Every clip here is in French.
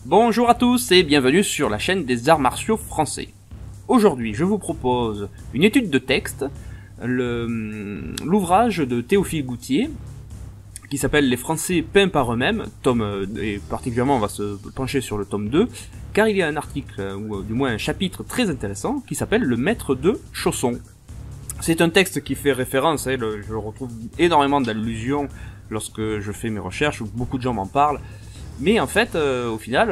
Bonjour à tous et bienvenue sur la chaîne des arts martiaux français. Aujourd'hui, je vous propose une étude de texte, l'ouvrage de Théophile Gautier, qui s'appelle Les Français peints par eux-mêmes, et particulièrement on va se pencher sur le tome 2, car il y a un article, ou du moins un chapitre très intéressant, qui s'appelle Le Maître de Chausson. C'est un texte qui fait référence, je retrouve énormément d'allusions lorsque je fais mes recherches, où beaucoup de gens m'en parlent, mais en fait, au final,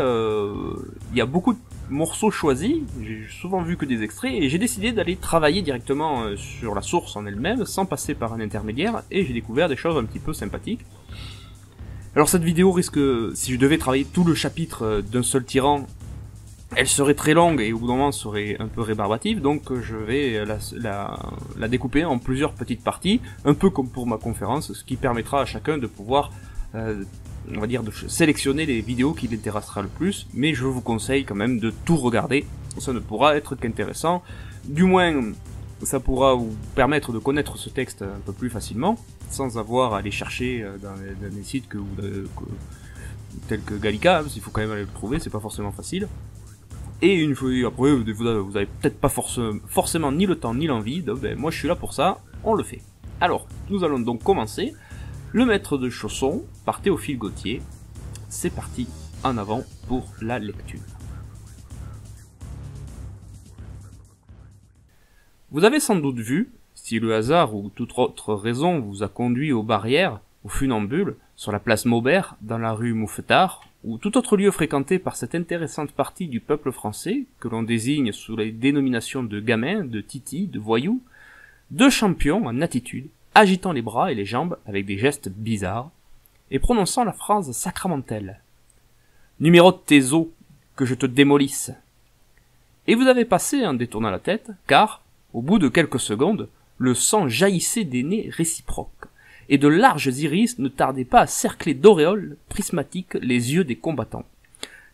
il y a beaucoup de morceaux choisis, j'ai souvent vu que des extraits, et j'ai décidé d'aller travailler directement sur la source en elle-même, sans passer par un intermédiaire, et j'ai découvert des choses un petit peu sympathiques. Alors cette vidéo risque, si je devais travailler tout le chapitre d'un seul tyran, elle serait très longue et au bout d'un moment serait un peu rébarbative, donc je vais la découper en plusieurs petites parties, un peu comme pour ma conférence, ce qui permettra à chacun de pouvoir, on va dire, de sélectionner les vidéos qui l'intéressera le plus, mais je vous conseille quand même de tout regarder, ça ne pourra être qu'intéressant, du moins ça pourra vous permettre de connaître ce texte un peu plus facilement, sans avoir à aller chercher dans des sites tels que Gallica, parce qu'il faut quand même aller le trouver, c'est pas forcément facile. Et une fois après, vous avez peut-être pas forcément ni le temps ni l'envie, donc moi je suis là pour ça, on le fait. Alors, nous allons donc commencer. Le Maître de Chausson, par Théophile Gautier. C'est parti, en avant pour la lecture. Vous avez sans doute vu, si le hasard ou toute autre raison vous a conduit aux barrières, aux funambules, sur la place Maubert, dans la rue Mouffetard, ou tout autre lieu fréquenté par cette intéressante partie du peuple français, que l'on désigne sous les dénominations de gamins, de titis, de voyous, deux champions en attitude, agitant les bras et les jambes avec des gestes bizarres, et prononçant la phrase sacramentelle. « Numérote tes os, que je te démolisse !» Et vous avez passé en détournant la tête, car, au bout de quelques secondes, le sang jaillissait des nez réciproques, et de larges iris ne tardaient pas à cercler d'auréoles prismatiques les yeux des combattants.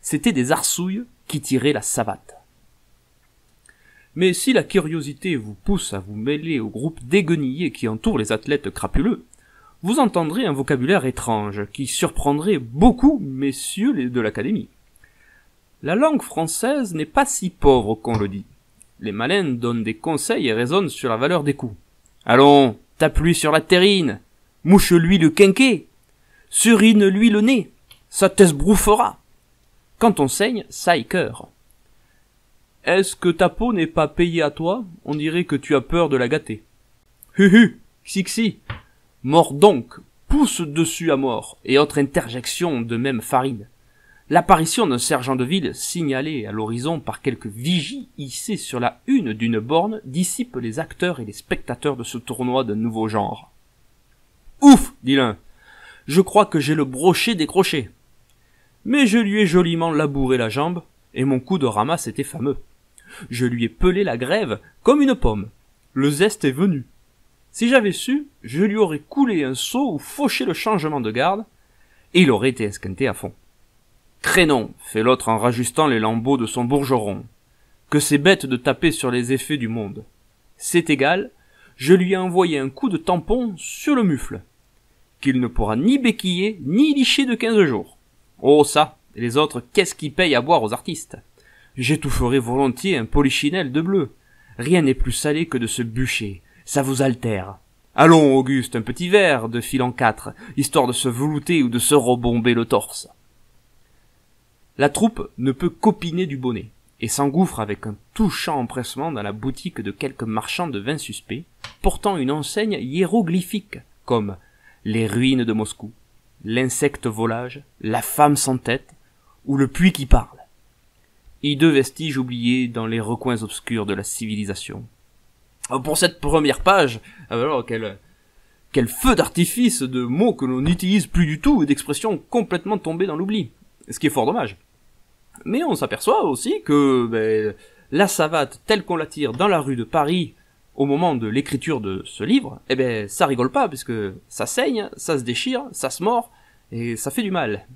C'étaient des arsouilles qui tiraient la savate. Mais si la curiosité vous pousse à vous mêler au groupe déguenillés qui entoure les athlètes crapuleux, vous entendrez un vocabulaire étrange qui surprendrait beaucoup messieurs de l'académie. La langue française n'est pas si pauvre qu'on le dit. Les malins donnent des conseils et raisonnent sur la valeur des coups. Allons, tape-lui sur la terrine, mouche-lui le quinquet, surine-lui le nez, ça t'esbrouffera. Quand on saigne, ça écœure. Est-ce que ta peau n'est pas payée à toi? On dirait que tu as peur de la gâter. Huhu, xixi, mort donc, pousse dessus à mort, et autre interjection de même farine. L'apparition d'un sergent de ville, signalé à l'horizon par quelques vigies hissés sur la une d'une borne, dissipe les acteurs et les spectateurs de ce tournoi d'un nouveau genre. Ouf, dit l'un, je crois que j'ai le brochet décroché. Mais je lui ai joliment labouré la jambe, et mon coup de ramasse était fameux. Je lui ai pelé la grève comme une pomme. Le zeste est venu. Si j'avais su, je lui aurais coulé un seau ou fauché le changement de garde, et il aurait été esquinté à fond. Crénon, fait l'autre en rajustant les lambeaux de son bourgeron. Que c'est bête de taper sur les effets du monde. C'est égal, je lui ai envoyé un coup de tampon sur le mufle, qu'il ne pourra ni béquiller, ni licher de 15 jours. Oh ça, et les autres, qu'est-ce qu'ils payent à boire aux artistes? J'étoufferai volontiers un polichinelle de bleu. Rien n'est plus salé que de se bûcher, ça vous altère. Allons, Auguste, un petit verre de fil en 4, histoire de se velouter ou de se rebomber le torse. La troupe ne peut qu'opiner du bonnet, et s'engouffre avec un touchant empressement dans la boutique de quelques marchands de vins suspects, portant une enseigne hiéroglyphique, comme les ruines de Moscou, l'insecte volage, la femme sans tête, ou le puits qui parle. Hideux vestiges oubliés dans les recoins obscurs de la civilisation. Pour cette première page, alors quel feu d'artifice de mots que l'on n'utilise plus du tout et d'expressions complètement tombées dans l'oubli. Ce qui est fort dommage. Mais on s'aperçoit aussi que la savate telle qu'on la tire dans la rue de Paris au moment de l'écriture de ce livre, ça rigole pas, puisque ça saigne, ça se déchire, ça se mord, et ça fait du mal.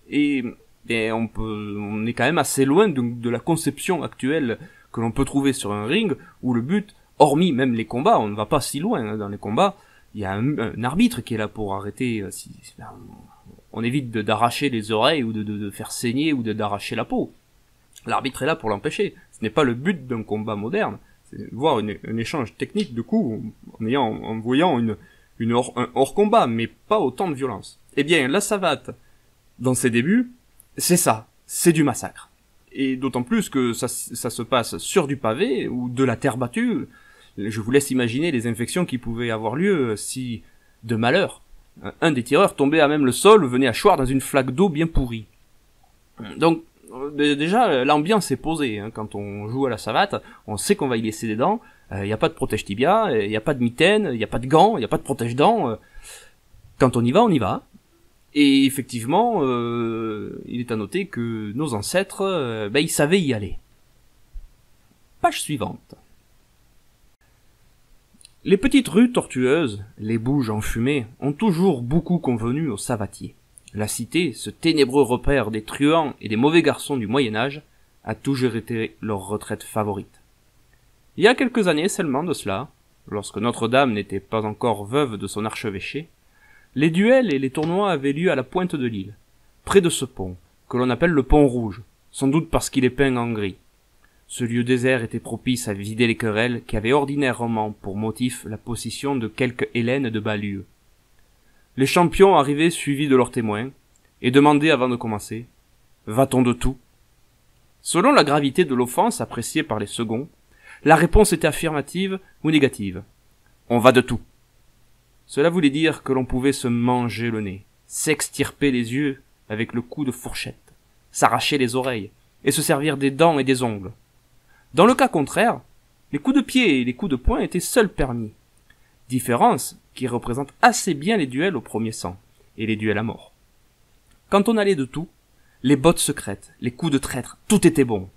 Et on est quand même assez loin de la conception actuelle que l'on peut trouver sur un ring, où le but, hormis même les combats, on ne va pas si loin dans les combats, il y a un arbitre qui est là pour arrêter, On évite d'arracher les oreilles ou de faire saigner ou d'arracher la peau. L'arbitre est là pour l'empêcher. Ce n'est pas le but d'un combat moderne. C'est voir un échange technique de coups en voyant un hors-combat, mais pas autant de violence. Eh bien, la savate, dans ses débuts, c'est ça. C'est du massacre. Et d'autant plus que ça se passe sur du pavé ou de la terre battue. Je vous laisse imaginer les infections qui pouvaient avoir lieu si, de malheur, un des tireurs tombait à même le sol ou venait à choir dans une flaque d'eau bien pourrie. Donc, déjà, l'ambiance est posée. Quand on joue à la savate, on sait qu'on va y laisser des dents. Il n'y a pas de protège-tibia, il n'y a pas de mitaine, il n'y a pas de gants, il n'y a pas de protège-dents. Quand on y va, on y va. Et effectivement, il est à noter que nos ancêtres, ils savaient y aller. Page suivante. Les petites rues tortueuses, les bouges enfumées, ont toujours beaucoup convenu aux savatiers. La cité, ce ténébreux repère des truands et des mauvais garçons du Moyen-Âge, a toujours été leur retraite favorite. Il y a quelques années seulement de cela, lorsque Notre-Dame n'était pas encore veuve de son archevêché, les duels et les tournois avaient lieu à la pointe de l'île, près de ce pont, que l'on appelle le pont rouge, sans doute parce qu'il est peint en gris. Ce lieu désert était propice à vider les querelles qui avaient ordinairement pour motif la possession de quelques Hélènes de bas lieu. Les champions arrivaient suivis de leurs témoins, et demandaient avant de commencer « Va-t-on de tout ?» Selon la gravité de l'offense appréciée par les seconds, la réponse était affirmative ou négative. « On va de tout !» Cela voulait dire que l'on pouvait se manger le nez, s'extirper les yeux avec le coup de fourchette, s'arracher les oreilles, et se servir des dents et des ongles. Dans le cas contraire, les coups de pied et les coups de poing étaient seuls permis. Différence qui représente assez bien les duels au premier sang, et les duels à mort. Quand on allait de tout, les bottes secrètes, les coups de traître, tout était bon.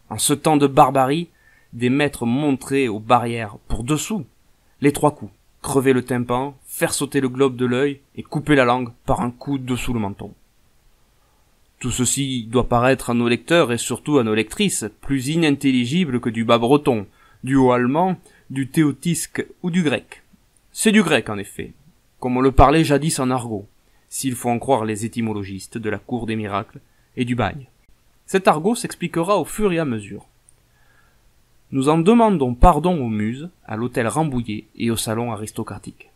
En ce temps de barbarie, des maîtres montraient aux barrières, pour 2 sous, les 3 coups, crever le tympan, faire sauter le globe de l'œil et couper la langue par un coup dessous le menton. Tout ceci doit paraître à nos lecteurs et surtout à nos lectrices plus inintelligible que du bas breton, du haut allemand, du théotisque ou du grec. C'est du grec en effet, comme on le parlait jadis en argot, s'il faut en croire les étymologistes de la cour des miracles et du bagne. Cet argot s'expliquera au fur et à mesure. Nous en demandons pardon aux muses, à l'hôtel Rambouillet et au salon aristocratique.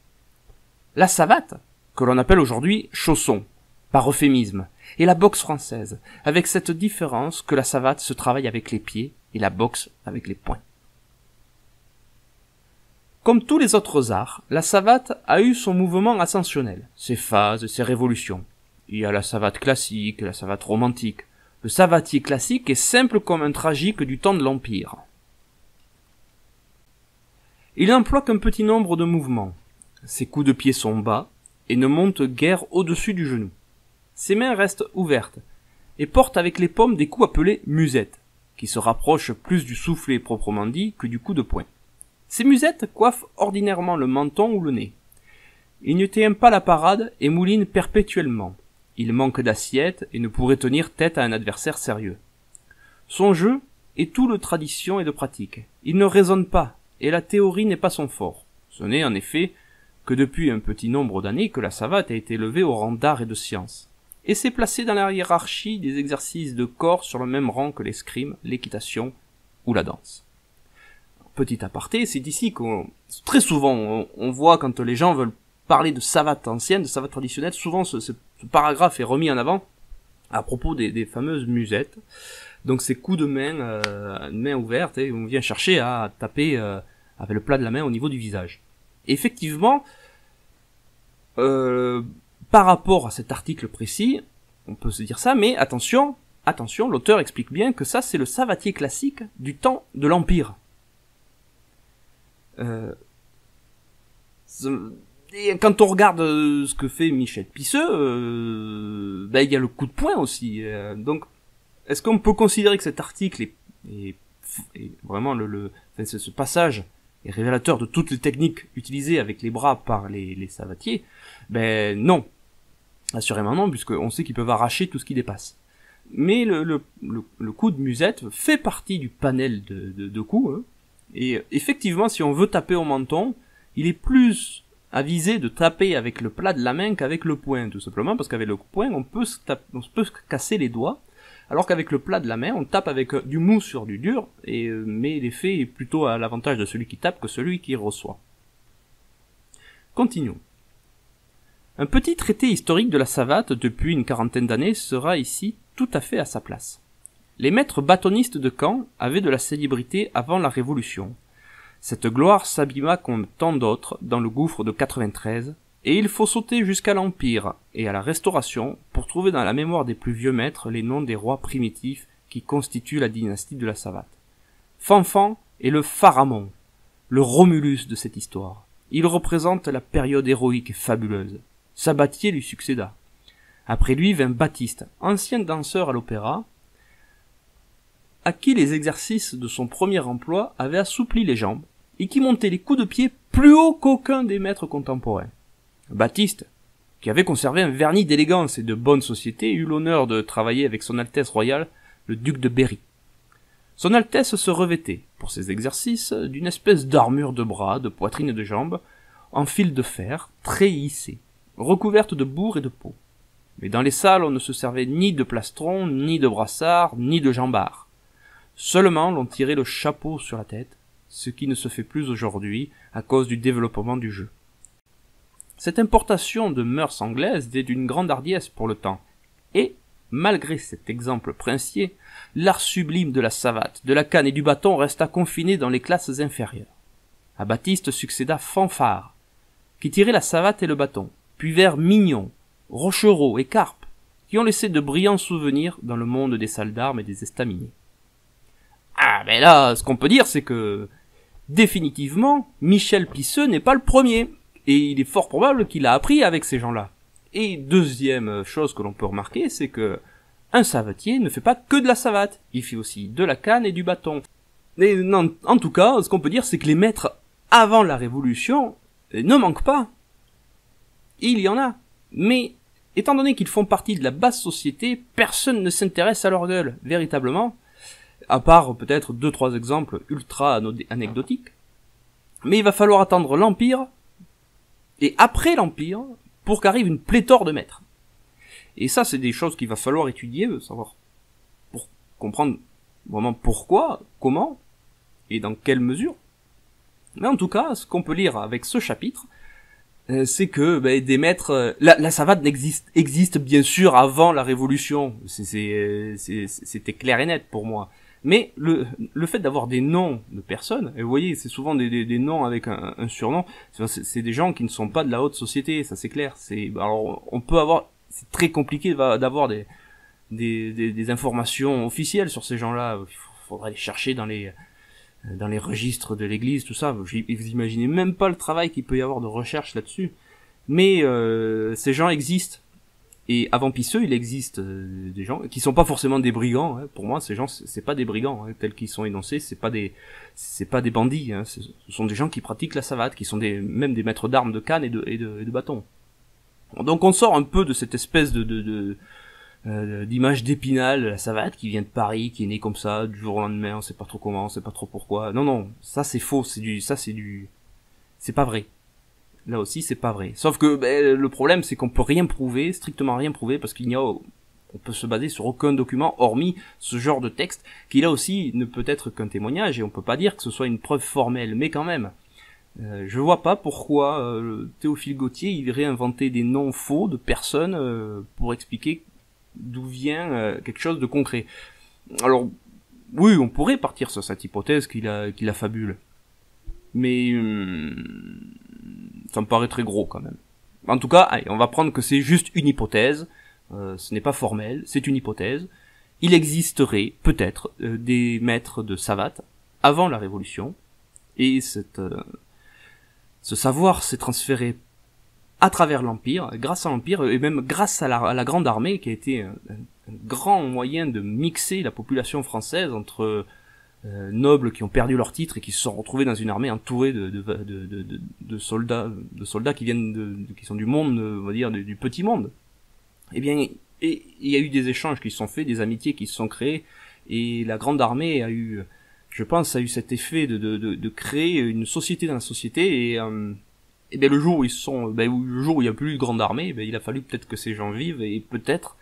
La savate, que l'on appelle aujourd'hui chausson, par euphémisme, et la boxe française, avec cette différence que la savate se travaille avec les pieds et la boxe avec les poings. Comme tous les autres arts, la savate a eu son mouvement ascensionnel, ses phases, ses révolutions. Il y a la savate classique, la savate romantique. Le savatier classique est simple comme un tragique du temps de l'Empire. Il n'emploie qu'un petit nombre de mouvements. Ses coups de pied sont bas et ne montent guère au-dessus du genou. Ses mains restent ouvertes et portent avec les paumes des coups appelés musettes, qui se rapprochent plus du soufflet proprement dit que du coup de poing. Ces musettes coiffent ordinairement le menton ou le nez. Il ne tient pas la parade et mouline perpétuellement. Il manque d'assiette et ne pourrait tenir tête à un adversaire sérieux. Son jeu est tout de tradition et de pratique. Il ne raisonne pas, et la théorie n'est pas son fort. Ce n'est en effet que depuis un petit nombre d'années que la savate a été élevée au rang d'art et de science, et s'est placée dans la hiérarchie des exercices de corps sur le même rang que l'escrime, l'équitation ou la danse. Petit aparté, c'est ici qu'on, très souvent, on voit quand les gens veulent parler de savate ancienne, de savate traditionnelle, souvent ce paragraphe est remis en avant à propos des fameuses musettes. Donc ces coups de main ouverte, et on vient chercher à taper avec le plat de la main au niveau du visage. Et effectivement, par rapport à cet article précis, on peut se dire ça, mais attention, l'auteur explique bien que ça c'est le savatier classique du temps de l'Empire. Et quand on regarde ce que fait Michel Pisseux, il y a le coup de poing aussi. Donc, est-ce qu'on peut considérer que cet article est vraiment ce passage est révélateur de toutes les techniques utilisées avec les bras par les savatiers? Ben non, assurément non, puisqu'on sait qu'ils peuvent arracher tout ce qui dépasse. Mais le coup de musette fait partie du panel de coups. Et effectivement, si on veut taper au menton, il est plus avisé de taper avec le plat de la main qu'avec le poing, tout simplement parce qu'avec le poing on peut se casser les doigts, alors qu'avec le plat de la main on tape avec du mou sur du dur, mais l'effet est plutôt à l'avantage de celui qui tape que celui qui reçoit. Continuons. Un petit traité historique de la savate depuis une quarantaine d'années sera ici tout à fait à sa place. Les maîtres bâtonnistes de Caen avaient de la célébrité avant la Révolution. Cette gloire s'abîma comme tant d'autres dans le gouffre de 93, et il faut sauter jusqu'à l'Empire et à la Restauration pour trouver dans la mémoire des plus vieux maîtres les noms des rois primitifs qui constituent la dynastie de la savate. Fanfan est le Pharamond, le Romulus de cette histoire. Il représente la période héroïque et fabuleuse. Sabatier lui succéda. Après lui vint Baptiste, ancien danseur à l'opéra, à qui les exercices de son premier emploi avaient assoupli les jambes, et qui montait les coups de pied plus haut qu'aucun des maîtres contemporains. Baptiste, qui avait conservé un vernis d'élégance et de bonne société, eut l'honneur de travailler avec son Altesse royale, le duc de Berry. Son Altesse se revêtait, pour ses exercices, d'une espèce d'armure de bras, de poitrine et de jambes, en fil de fer, très hissée, recouverte de bourre et de peau. Mais dans les salles, on ne se servait ni de plastron, ni de brassard, ni de jambard. Seulement, l'on tirait le chapeau sur la tête, ce qui ne se fait plus aujourd'hui à cause du développement du jeu. Cette importation de mœurs anglaises était d'une grande hardiesse pour le temps, et, malgré cet exemple princier, l'art sublime de la savate, de la canne et du bâton resta confiné dans les classes inférieures. À Baptiste succéda Fanfare, qui tirait la savate et le bâton, puis vers Mignon, Rochereau et Carpe, qui ont laissé de brillants souvenirs dans le monde des salles d'armes et des estaminets. Ah, mais là, ce qu'on peut dire, c'est que, définitivement, Michel Pisseux n'est pas le premier, et il est fort probable qu'il a appris avec ces gens-là. Et deuxième chose que l'on peut remarquer, c'est que un savetier ne fait pas que de la savate, il fait aussi de la canne et du bâton. Et non, en tout cas, ce qu'on peut dire, c'est que les maîtres avant la Révolution ne manquent pas. Il y en a, mais étant donné qu'ils font partie de la basse société, personne ne s'intéresse à leur gueule, véritablement, à part peut-être 2-3 exemples ultra anecdotiques. Mais il va falloir attendre l'Empire, et après l'Empire, pour qu'arrive une pléthore de maîtres. Et ça, c'est des choses qu'il va falloir étudier, savoir, pour comprendre vraiment pourquoi, comment, et dans quelle mesure. Mais en tout cas, ce qu'on peut lire avec ce chapitre, c'est que des maîtres, la savate existe bien sûr avant la Révolution. C'était clair et net pour moi. Mais le fait d'avoir des noms de personnes, et vous voyez, c'est souvent des noms avec un surnom, c'est des gens qui ne sont pas de la haute société, ça c'est clair. Alors on peut avoir, c'est très compliqué d'avoir des informations officielles sur ces gens-là. Il faudrait les chercher dans les registres de l'église, tout ça. Vous imaginez même pas le travail qu'il peut y avoir de recherche là-dessus. Mais ces gens existent. Et avant Pisseux, il existe des gens qui sont pas forcément des brigands. Hein. Pour moi, ces gens, c'est pas des brigands hein, tels qu'ils sont énoncés. C'est pas des bandits. Hein. Ce sont des gens qui pratiquent la savate, qui sont même des maîtres d'armes de canne et de bâton. Donc on sort un peu de cette espèce d'image d'Épinal, la savate qui vient de Paris, qui est née comme ça du jour au lendemain. On sait pas trop comment, on sait pas trop pourquoi. Non, ça c'est faux. C'est pas vrai. Là aussi, c'est pas vrai. Sauf que le problème, c'est qu'on peut rien prouver, strictement rien prouver, parce on peut se baser sur aucun document, hormis ce genre de texte, qui là aussi ne peut être qu'un témoignage, et on peut pas dire que ce soit une preuve formelle, mais quand même. Je vois pas pourquoi Théophile Gautier il irait inventer des noms faux de personnes pour expliquer d'où vient quelque chose de concret. Alors, oui, on pourrait partir sur cette hypothèse qu'il a fabule. Mais ça me paraît très gros quand même. En tout cas, allez, on va prendre que c'est juste une hypothèse, ce n'est pas formel, c'est une hypothèse. Il existerait peut-être des maîtres de savate avant la Révolution, et ce savoir s'est transféré à travers l'Empire, grâce à l'Empire, et même grâce à la Grande Armée, qui a été un grand moyen de mixer la population française entre nobles qui ont perdu leur titre et qui se sont retrouvés dans une armée entourée de soldats qui viennent qui sont du monde, on va dire, du petit monde. Eh bien, et il y a eu des échanges qui se sont faits, des amitiés qui se sont créées, et la Grande Armée a eu cet effet de créer une société dans la société, Et bien le jour où le jour où il n'y a plus de grande armée, il a fallu peut-être que ces gens vivent, et peut-être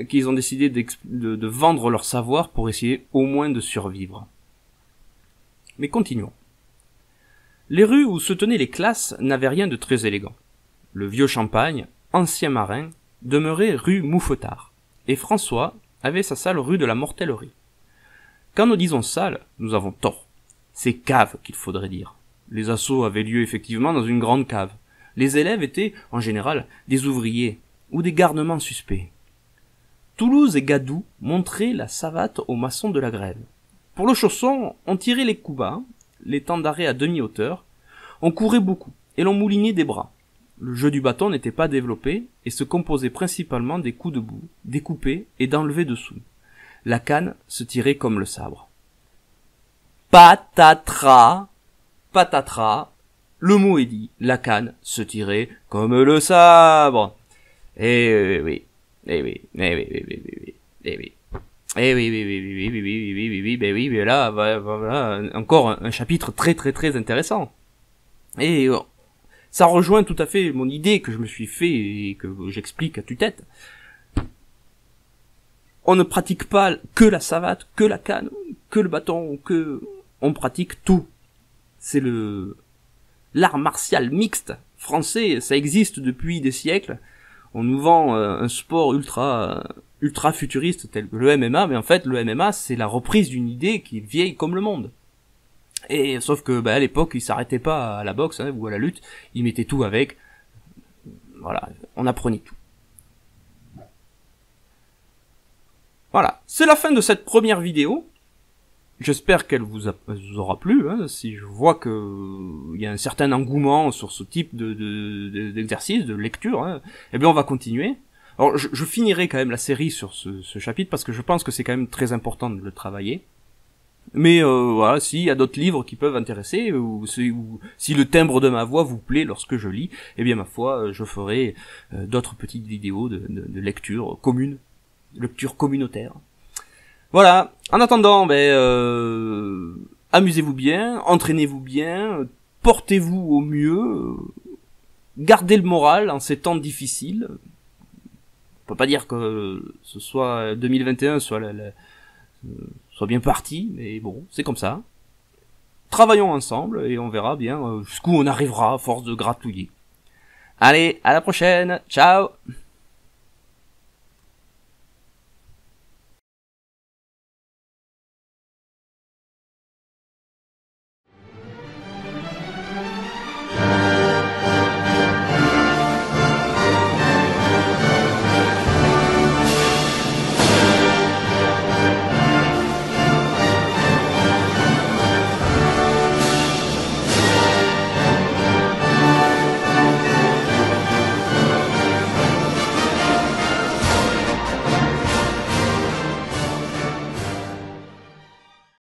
qu'ils ont décidé de vendre leur savoir pour essayer au moins de survivre. Mais continuons. Les rues où se tenaient les classes n'avaient rien de très élégant. Le vieux Champagne, ancien marin, demeurait rue Mouffetard, et François avait sa salle rue de la Mortellerie. Quand nous disons salle, nous avons tort. C'est cave qu'il faudrait dire. Les assauts avaient lieu effectivement dans une grande cave. Les élèves étaient, en général, des ouvriers ou des garnements suspects. Toulouse et Gadou montraient la savate aux maçons de la grève. Pour le chausson, on tirait les coups bas, les temps d'arrêt à demi-hauteur, on courait beaucoup, et l'on moulinait des bras. Le jeu du bâton n'était pas développé, et se composait principalement des coups debout, découpés et d'enlevés dessous. La canne se tirait comme le sabre. Patatras, patatras, le mot est dit, la canne se tirait comme le sabre. Eh oui, eh oui, eh oui, eh oui, eh oui. Eh oui, mais là, voilà, encore un chapitre très intéressant. Et ça rejoint tout à fait mon idée que je me suis fait et que j'explique à tue-tête. On ne pratique pas que la savate, que la canne, que le bâton, on pratique tout. C'est l'art martial mixte français, ça existe depuis des siècles. On nous vend un sport ultra futuriste tel que le MMA, mais en fait le MMA c'est la reprise d'une idée qui est vieille comme le monde. Et sauf que à l'époque ils s'arrêtaient pas à la boxe ou à la lutte, ils mettaient tout avec. Voilà, on apprenait tout. Voilà, c'est la fin de cette première vidéo. J'espère qu'elle vous aura plu. Si je vois que il y a un certain engouement sur ce type d'exercice, de lecture, eh bien on va continuer. Alors je finirai quand même la série sur ce chapitre parce que je pense que c'est quand même très important de le travailler. Mais voilà, s'il y a d'autres livres qui peuvent intéresser, ou si le timbre de ma voix vous plaît lorsque je lis, eh bien ma foi, je ferai d'autres petites vidéos de lecture commune, lecture communautaire. Voilà, en attendant, amusez-vous bien, entraînez-vous bien, portez-vous au mieux, gardez le moral en ces temps difficiles. On peut pas dire que ce soit 2021 soit bien parti, mais bon, c'est comme ça. Travaillons ensemble et on verra bien jusqu'où on arrivera à force de gratouiller. Allez, à la prochaine, ciao!